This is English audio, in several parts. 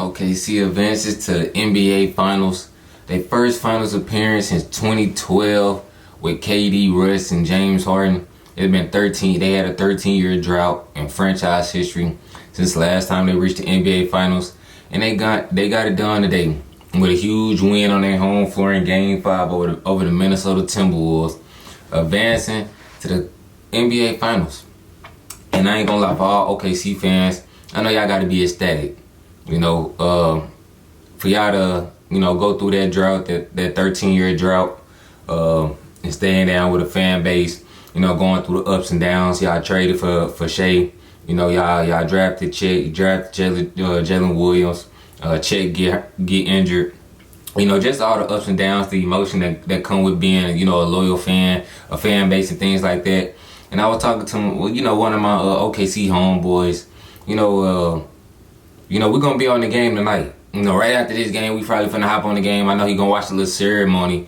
OKC advances to the NBA Finals. Their first Finals appearance since 2012 with KD, Russ, and James Harden. It's been 13. They had a 13-year drought in franchise history since the last time they reached the NBA Finals, and they got it done today with a huge win on their home floor in Game 5 over the Minnesota Timberwolves, advancing to the NBA Finals. And I ain't gonna lie, for all OKC fans, I know y'all got to be ecstatic. For y'all to, go through that drought, that 13-year drought, and staying down with a fan base, going through the ups and downs. Y'all traded for Shea. Y'all drafted Chet, you drafted Jalen Williams. Chet get injured. Just all the ups and downs, the emotion that come with being, a loyal fan, a fan base, and things like that. And I was talking to one of my OKC homeboys. We're gonna be on the game tonight. Right after this game, we probably finna hop on the game. I know he gonna watch the little ceremony.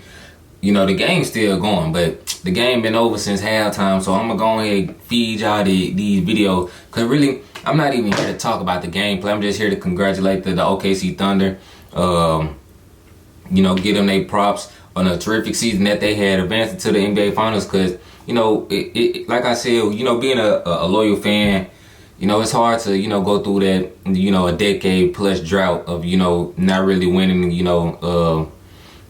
The game's still going, but the game been over since halftime. So I'm gonna go ahead and feed y'all these videos. Cause really, I'm not even here to talk about the gameplay. I'm just here to congratulate the OKC Thunder. Give them their props on a terrific season that they had, advancing to the NBA Finals. Cause like I said, being a loyal fan, it's hard to, go through that, a decade plus drought of, not really winning,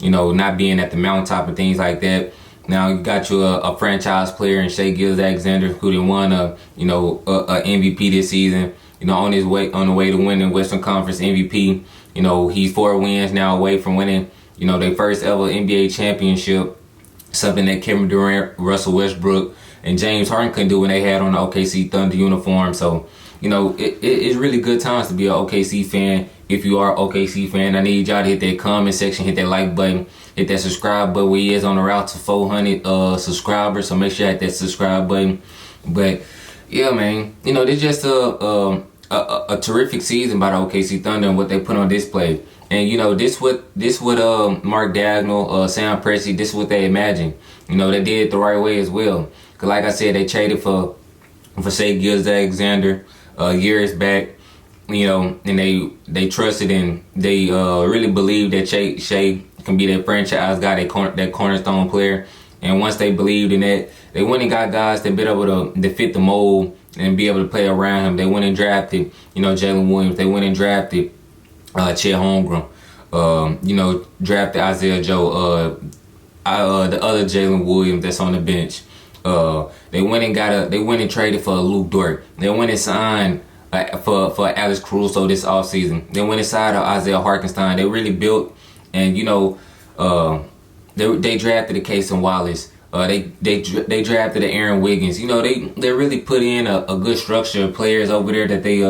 not being at the mountaintop and things like that. Now you got you a franchise player in Shai Gilgeous-Alexander, who done won a MVP this season, on the way to winning Western Conference MVP. He's 4 wins now away from winning, their first ever NBA championship, something that Kevin Durant, Russell Westbrook, and James Harden couldn't do when they had on the OKC Thunder uniform. So, it's really good times to be an OKC fan. If you are an OKC fan, I need y'all to hit that comment section, hit that like button, hit that subscribe button. We is on the route to 400 subscribers, so make sure you hit that subscribe button. But yeah, man, it's just a terrific season by the OKC Thunder and what they put on display. And this what Mark Dagnall, Sam Presti, this is what they imagined. They did it the right way as well. Cause like I said, they traded for Shai Gilgeous-Alexander years back. And they trusted and they really believed that Shai can be their franchise guy, that cornerstone player. And once they believed in that, they went and got guys that be able to fit the mold and be able to play around him. They went and drafted, Jalen Williams. They went and drafted Chet Holmgren. Drafted Isaiah Joe. The other Jalen Williams that's on the bench. They went and traded for Luke Dort. They went and signed for Alex Caruso this offseason. They went inside of Isaiah Hartenstein. They really built, and they drafted a Cason Wallace. They drafted a Aaron Wiggins. They really put in a good structure of players over there that they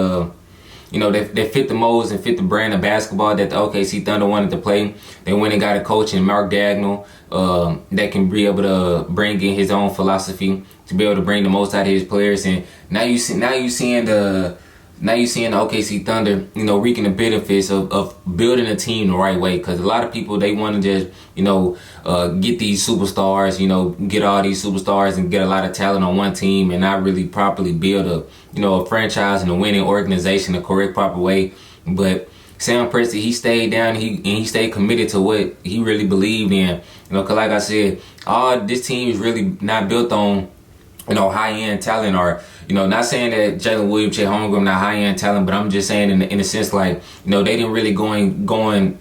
they fit the molds and fit the brand of basketball that the OKC Thunder wanted to play. They went and got a coach in Mark Dagnall that can be able to bring in his own philosophy to be able to bring the most out of his players. And now you seeing the OKC Thunder, reaping the benefits of building a team the right way. Because a lot of people, they want to just, get these superstars, get all these superstars and get a lot of talent on one team and not really properly build a franchise and a winning organization the correct, proper way. But Sam Presti, he stayed down, and he stayed committed to what he really believed in. Because like I said, this team is really not built on, high-end talent, or, not saying that Jalen Williams, Chet Holmgren not high-end talent, but I'm just saying in a sense, like, they didn't really going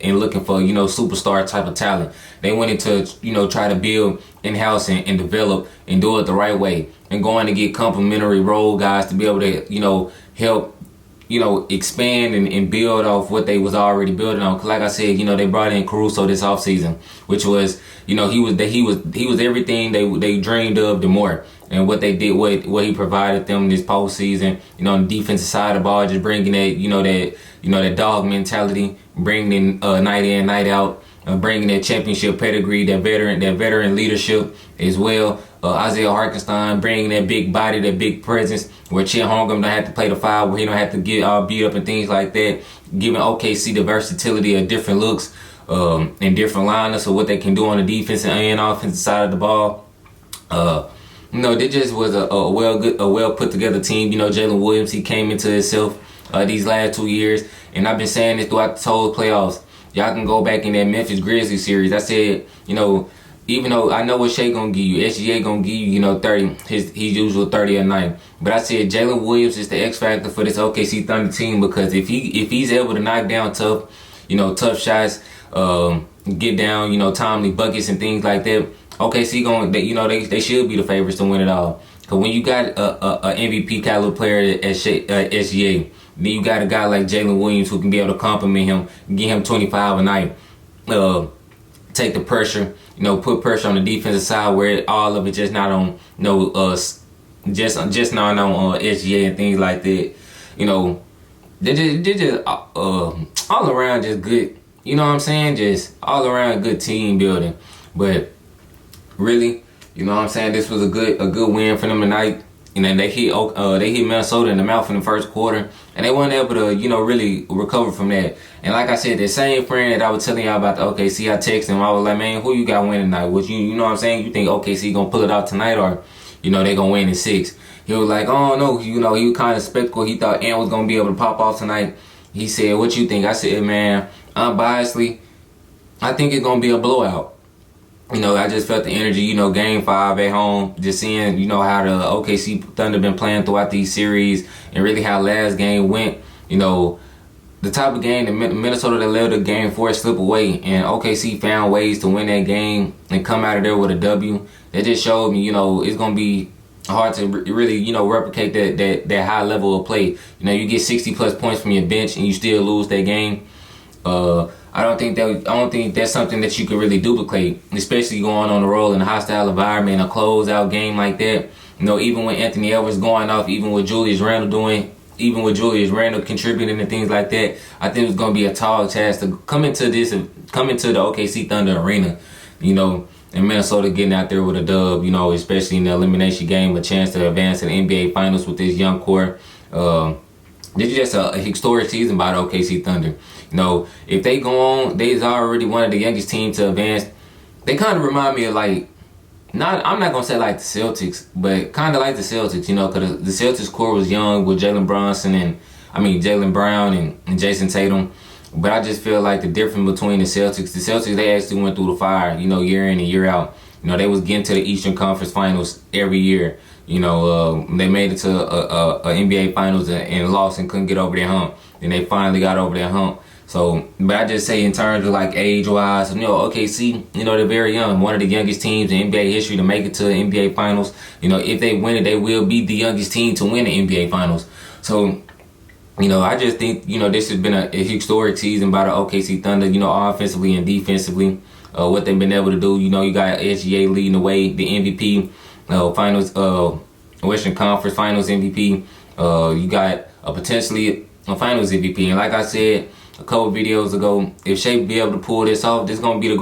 and looking for, superstar type of talent. They went into, try to build in-house and develop and do it the right way, and going to get complementary role guys to be able to, help, expand and build off what they was already building on. 'Cause like I said, they brought in Caruso this offseason, which was, he was everything they dreamed of the more. And what they did, what he provided them this postseason, on the defensive side of the ball, just bringing that, that dog mentality, bringing night in, night out, bringing that championship pedigree, that veteran leadership as well. Isaiah Hartenstein bringing that big body, that big presence, where Chet Holmgren don't have to play the 5, where he don't have to get all beat up and things like that, giving OKC the versatility of different looks and different lineups of what they can do on the defensive and offensive side of the ball. They just was a well put together team. Jalen Williams, he came into himself these last 2 years, and I've been saying this throughout the whole playoffs. Y'all can go back in that Memphis Grizzlies series. I said, even though I know what Shea gonna give you, SGA gonna give you, 30, his usual 30 a night. But I said Jalen Williams is the X factor for this OKC Thunder team, because if he's able to knock down tough shots, get down, timely buckets and things like that, OKC they should be the favorites to win it all. Cause when you got a MVP caliber player at SGA, then you got a guy like Jalen Williams who can be able to compliment him, get him 25 a night, take the pressure, put pressure on the defensive side where all of it just not on just not on SGA and things like that. They're just all around just good. You know what I'm saying? Just all around good team building. But really, this was a good win for them tonight. And then they hit Minnesota in the mouth in the first quarter, and they weren't able to, really recover from that. And like I said, the same friend that I was telling y'all about the OKC, I texted him. I was like, man, who you got winning tonight? What you know what I'm saying? You think OKC gonna pull it out tonight, or they gonna win in 6? He was like, oh no, he was kind of skeptical. He thought Ant was gonna be able to pop off tonight. He said, what you think? I said, man, unbiasedly, I think it's gonna be a blowout. I just felt the energy, game 5 at home, just seeing, how the OKC Thunder been playing throughout these series, and really how last game went. The type of game that Minnesota that let the game 4 slip away, and OKC found ways to win that game and come out of there with a W. That just showed me, it's going to be hard to really, replicate that high level of play. You get 60 plus points from your bench and you still lose that game. I don't think that's something that you can really duplicate, especially going on the road in a hostile environment, a closeout game like that. Even with Anthony Edwards going off, even with Julius Randle contributing and things like that, I think it's going to be a tall task to come into the OKC Thunder arena, and Minnesota getting out there with a dub, especially in the elimination game, a chance to advance to the NBA Finals with this young core. This is just a historic season by the OKC Thunder. If they go on, they's already one of the youngest teams to advance. They kind of remind me of I'm not going to say like the Celtics, but kind of like the Celtics, because the Celtics core was young with Jalen Brown and Jason Tatum. But I just feel like the difference between the Celtics, they actually went through the fire, year in and year out. They was getting to the Eastern Conference Finals every year. They made it to a NBA Finals and lost and couldn't get over their hump. Then they finally got over their hump. So, but I just say in terms of like age-wise, OKC, they're very young. One of the youngest teams in NBA history to make it to the NBA Finals. If they win it, they will be the youngest team to win the NBA Finals. So, I just think, this has been a historic season by the OKC Thunder, offensively and defensively. What they've been able to do, you got SGA leading the way, the MVP, Finals, Western Conference Finals MVP. You got potentially a Finals MVP. And like I said a couple videos ago, if Shea be able to pull this off, this is going to be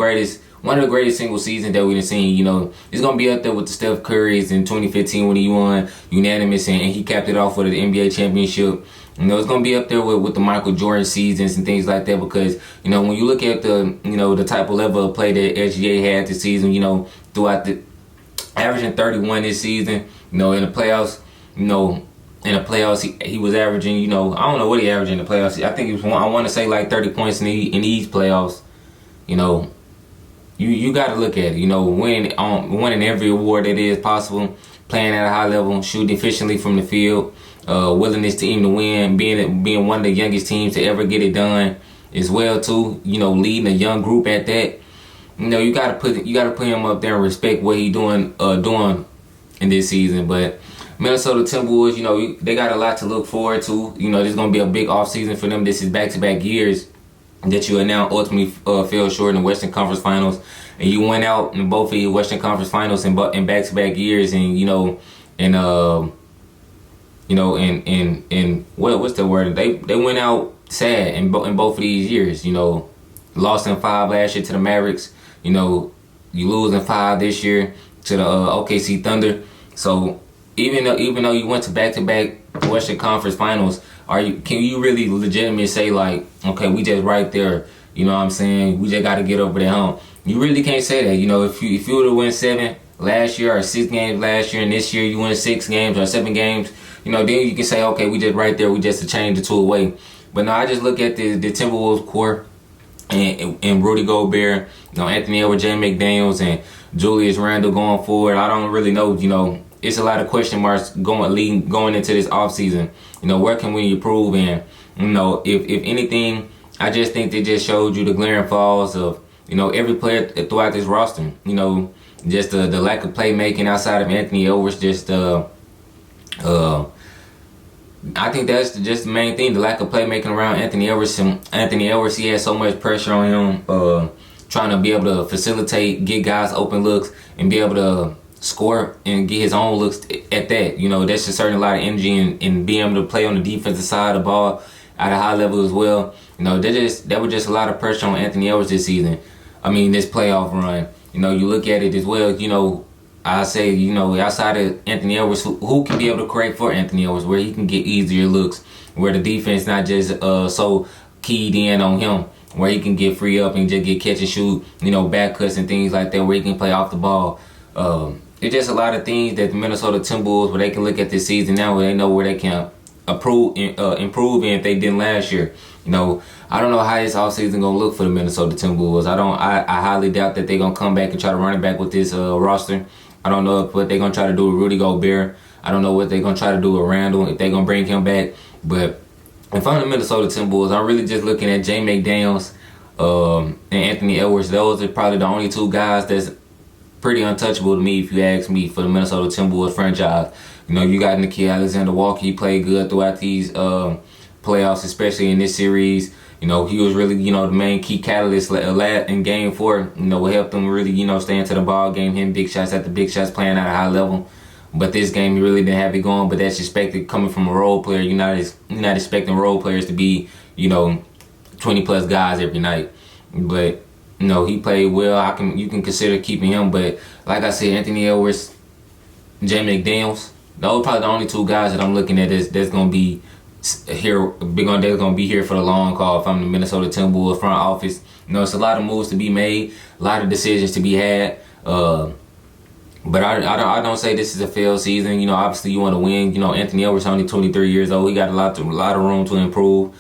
one of the greatest single seasons that we've seen. It's going to be up there with the Steph Curry's in 2015 when he won unanimous and he capped it off with the NBA championship. It's going to be up there with the Michael Jordan seasons and things like that, because, when you look at the type of level of play that SGA had this season, throughout the averaging 31 this season, in the playoffs, he was averaging, I don't know what he averaged in the playoffs. I think I want to say like 30 points in these playoffs. You got to look at it, winning every award that is possible, playing at a high level, shooting efficiently from the field, willingness to even win, being one of the youngest teams to ever get it done as well too, leading a young group at that. You got to put him up there and respect what he doing in this season. But Minnesota Timberwolves, they got a lot to look forward to. This is going to be a big offseason for them. This is back-to-back years that you are now ultimately fell short in the Western Conference Finals. And you went out in both of your Western Conference Finals in back-to-back years. And, what's the word? They went out sad in both of these years. Lost in 5 last year to the Mavericks. You lose in 5 this year to the OKC Thunder. So even though you went to back-to-back Western Conference Finals, can you really legitimately say like, okay, we just right there, you know what I'm saying? We just got to get over that hump. You really can't say that. If you were to win 7 last year or 6 games last year, and this year you win 6 games or 7 games, then you can say, okay, we just right there, we just to change the two away. But no, I just look at the Timberwolves core and Rudy Gobert, Anthony Edwards, Jay McDaniels, and Julius Randle going forward. I don't really know, it's a lot of question marks going into this offseason. Where can we improve? And, if anything, I just think they just showed you the glaring flaws of, every player throughout this roster. Just the lack of playmaking outside of Anthony Edwards. I think that's just the main thing, the lack of playmaking around Anthony Edwards. Anthony Edwards, he had so much pressure on him, trying to be able to facilitate, get guys open looks, and be able to score and get his own looks at that. That's just certain a lot of energy and being able to play on the defensive side of the ball at a high level as well. That was just a lot of pressure on Anthony Edwards this season. This playoff run. You look at it as well, I say, outside of Anthony Edwards, who can be able to create for Anthony Edwards, where he can get easier looks, where the defense not just so keyed in on him, where he can get free up and just get catch and shoot, back cuts and things like that, where he can play off the ball. It's just a lot of things that the Minnesota Timberwolves, where they can look at this season now, where they know where they can improve in if they didn't last year. I don't know how this offseason gonna look for the Minnesota Timberwolves. I highly doubt that they're gonna come back and try to run it back with this roster. I don't know what they're going to try to do with Rudy Gobert. I don't know what they're going to try to do with Randall, if they're going to bring him back. But if I'm the Minnesota Timberwolves, I'm really just looking at Jay McDaniels and Anthony Edwards. Those are probably the only two guys that's pretty untouchable to me, if you ask me, for the Minnesota Timberwolves franchise. You got Nickeil Alexander-Walker. He played good throughout these playoffs, especially in this series. He was really, the main key catalyst in Game 4. Helped them really, stay into the ball game, hitting big shots after big shots, playing at a high level. But this game, he really didn't have it going. But that's expected coming from a role player. You're not expecting role players to be, 20-plus guys every night. But, he played well. You can consider keeping him. But like I said, Anthony Edwards, Jay McDaniels, those are probably the only two guys that I'm looking at that's going to be here. They're gonna be here for the long call. If I'm the Minnesota Timberwolves front office, it's a lot of moves to be made, a lot of decisions to be had. But I don't say this is a failed season. Obviously you want to win. Anthony Edwards only 23 years old. He got a lot of room to improve.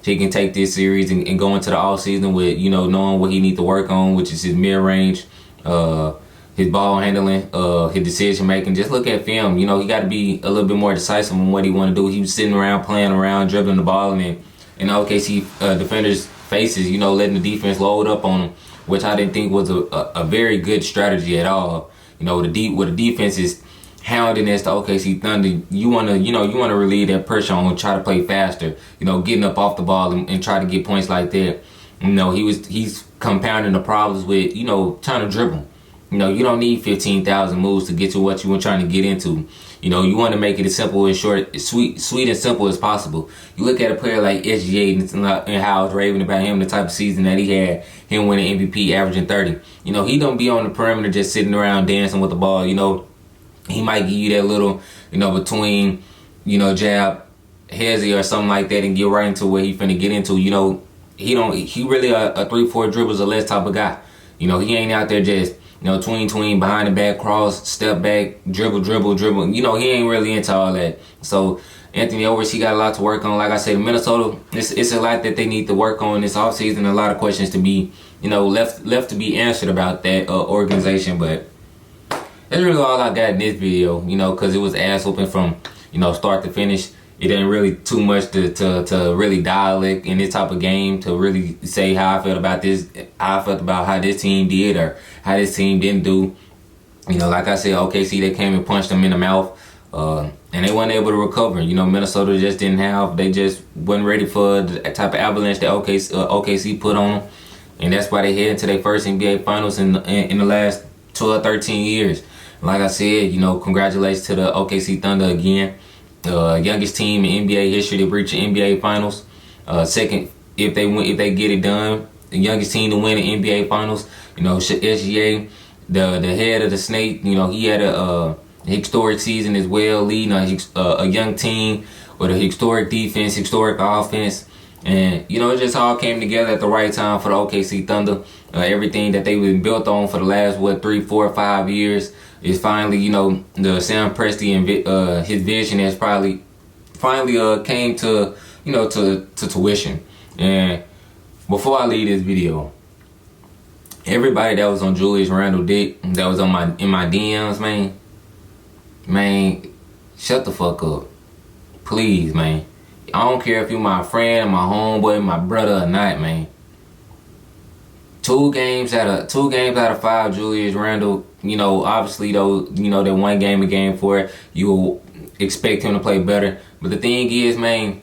He can take this series and go into the off season with knowing what he needs to work on, which is his mid range, his ball handling, his decision making. Just look at film. He got to be a little bit more decisive on what he want to do. He was sitting around, playing around, dribbling the ball, and in OKC defenders' faces, letting the defense load up on him, which I didn't think was a very good strategy at all. Where the defense is hounding as the OKC Thunder, you want to relieve that pressure on, try to play faster. Getting up off the ball and try to get points like that. He's compounding the problems with trying to dribble. You don't need 15,000 moves to get to what you were trying to get into. You want to make it as simple and short, sweet and simple as possible. You look at a player like SGA and how I was raving about him, the type of season that he had, him winning MVP, averaging 30. He don't be on the perimeter just sitting around dancing with the ball. He might give you that little, between, jab, hezzy or something like that and get right into what he finna get into. He really a 3-4 dribbles or less type of guy. He ain't out there just, tween, behind the back, cross, step back, dribble. He ain't really into all that. So Anthony Edwards, he got a lot to work on. Like I said, Minnesota, it's a lot that they need to work on this offseason. A lot of questions to be, left to be answered about that organization. But that's really all I got in this video, because it was ass whooping from, start to finish. It ain't really too much to really dialect in this type of game to really say how I felt about this, how I felt about how this team did or how this team didn't do. Like I said, OKC, they came and punched them in the mouth, and they weren't able to recover. Minnesota just they just wasn't ready for the type of avalanche that OKC put on them, and that's why they head into their first NBA Finals in the last 12, 13 years. Like I said, congratulations to the OKC Thunder again. Youngest team in NBA history to reach the NBA Finals. Second, if they get it done, the youngest team to win the NBA Finals. SGA, the head of the Snake. He had a historic season as well, leading a young team with a historic defense, historic offense, and it just all came together at the right time for the OKC Thunder. Everything that they've been built on for the last 3, 4, 5 years. is finally, you know, the Sam Presti and his vision has finally came to, you know, to tuition. And before I leave this video, everybody that was on Julius Randle dick, that was on in my DMs, man, shut the fuck up, please, man. I don't care if you my friend, my homeboy, my brother or not, man. 2 games out of 5, Julius Randle, you know, obviously though, you know, that 1 game a game for it, you expect him to play better. But the thing is, man,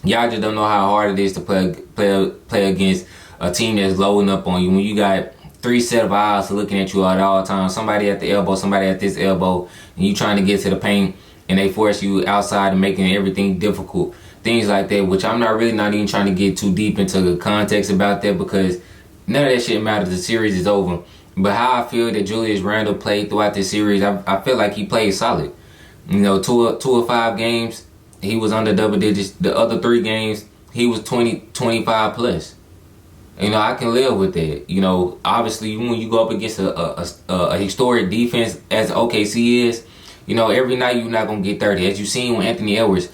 y'all just don't know how hard it is to play against a team that's loading up on you when you got 3 set of eyes looking at you at all times. Somebody at the elbow, somebody at this elbow, and you trying to get to the paint, and they force you outside and making everything difficult. Things like that, which I'm not even trying to get too deep into the context about that, because none of that shit matters. The series is over. But how I feel that Julius Randle played throughout this series, I feel like he played solid. You know, 2 of 5 games, he was under double digits. The other 3 games, he was 20, 25 plus. You know, I can live with that. You know, obviously, when you go up against a historic defense as OKC is, you know, every night you're not going to get 30. As you seen with Anthony Edwards,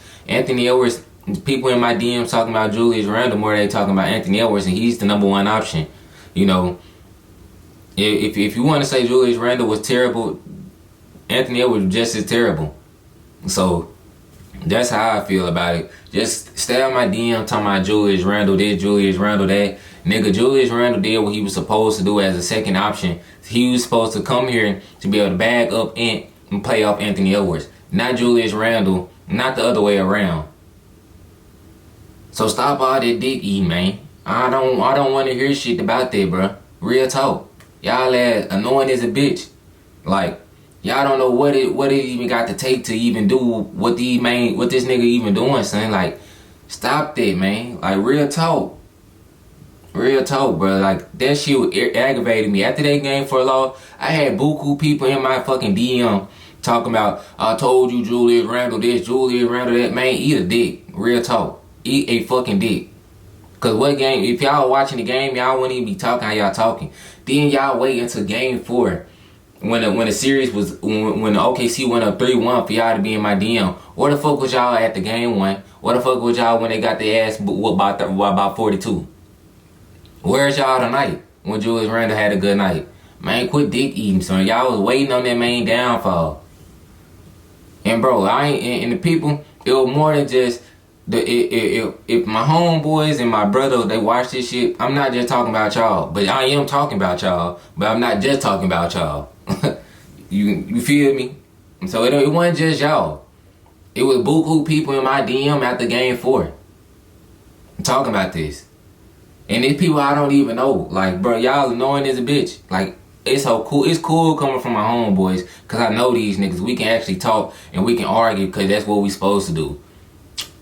people in my DMs talking about Julius Randle more than they talking about Anthony Edwards, and he's the #1 option. You know, if you want to say Julius Randle was terrible, Anthony Edwards was just as terrible. So that's how I feel about it. Just stay on my DM talking about Julius Randle this, Julius Randle that. Nigga, Julius Randle did what he was supposed to do as a second option. He was supposed to come here to be able to bag up and play off Anthony Edwards, not Julius Randle, not the other way around. So stop all that dick eating, man. I don't want to hear shit about that, bro. Real talk. Y'all as annoying as a bitch. Like, y'all don't know what it even got to take to even do what this nigga even doing, son. Like, stop that, man. Like, real talk. Real talk, bro. Like, that shit aggravated me. After that game for a loss, I had buku people in my fucking DM talking about, I told you Julius Randle this, Julius Randle that. Man, eat a dick. Real talk. Eat a fucking dick. Cause what game, if y'all watching the game, y'all wouldn't even be talking how y'all talking. Then y'all wait until game 4 when the series was, when the OKC went up 3-1 for y'all to be in my DM. Where the fuck was y'all at the game 1? Where the fuck was y'all when they got their ass whooped about 42? Where's y'all tonight when Julius Randle had a good night? Man, quit dick eating, son. Y'all was waiting on that main downfall. And bro, and the people, it was more than just if my homeboys and my brother, they watch this shit, I'm not just talking about y'all, but I am talking about y'all, but I'm not just talking about y'all. you feel me? And so it wasn't just y'all. It was buku people in my DM after game 4 talking about this. And these people I don't even know. Like, bro, y'all annoying as a bitch. Like, it's so cool. It's cool coming from my homeboys, because I know these niggas. We can actually talk and we can argue, because that's what we supposed to do.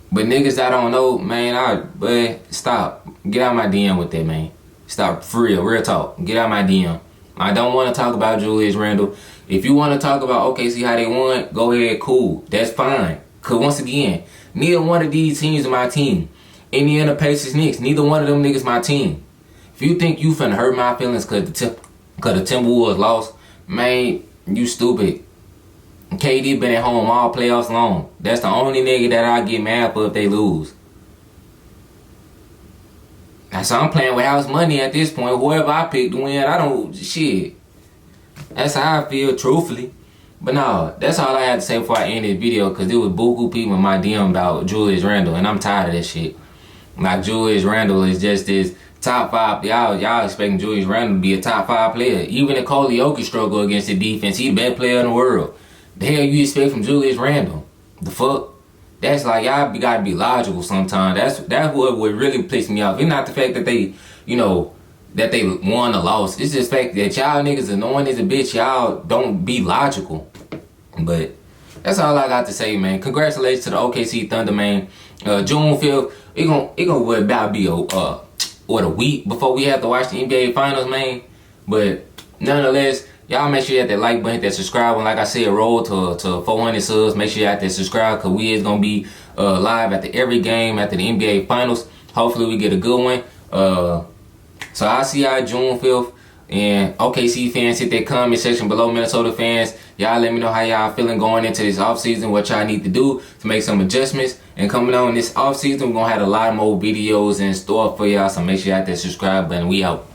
But niggas that I don't know, man, but stop. Get out my DM with that, man. Stop. For real talk. Get out my DM. I don't want to talk about Julius Randle. If you want to talk about OKC how they won, go ahead, cool. That's fine. Because once again, neither one of these teams are my team. Indiana Pacers, Knicks, neither one of them niggas my team. If you think you finna hurt my feelings because the Timberwolves lost, man, you stupid. KD been at home all playoffs long. That's the only nigga that I get mad for if they lose. So I'm playing with house money at this point. Whoever I pick to win, I don't, shit. That's how I feel, truthfully. But no, that's all I had to say before I end this video, because there was buku people in my DM about Julius Randle, and I'm tired of that shit. Like, Julius Randle is just this top 5. Y'all expecting Julius Randle to be a top 5 player. Even if Nikola Jokic struggle against the defense, he the best player in the world. The hell you expect from Julius Randle? The fuck? That's like, y'all gotta be logical sometimes. That's what would really piss me off. It's not the fact that they, you know, that they won or lost. It's just the fact that y'all niggas annoying as a bitch. Y'all don't be logical. But that's all I got to say, man. Congratulations to the OKC Thunder, man. June 5th, it gonna about be a week before we have to watch the NBA Finals, man. But nonetheless, y'all make sure you hit that like button, hit that subscribe button. Like I said, roll to 400 subs. Make sure you hit that subscribe, because we is gonna be live after every game after the NBA Finals. Hopefully we get a good one. So I'll see y'all June 5th. And OKC fans, hit that comment section below. Minnesota fans, y'all let me know how y'all feeling going into this offseason, what y'all need to do to make some adjustments. And coming on this offseason, we're going to have a lot more videos in store for y'all. So make sure you hit that subscribe button. We out.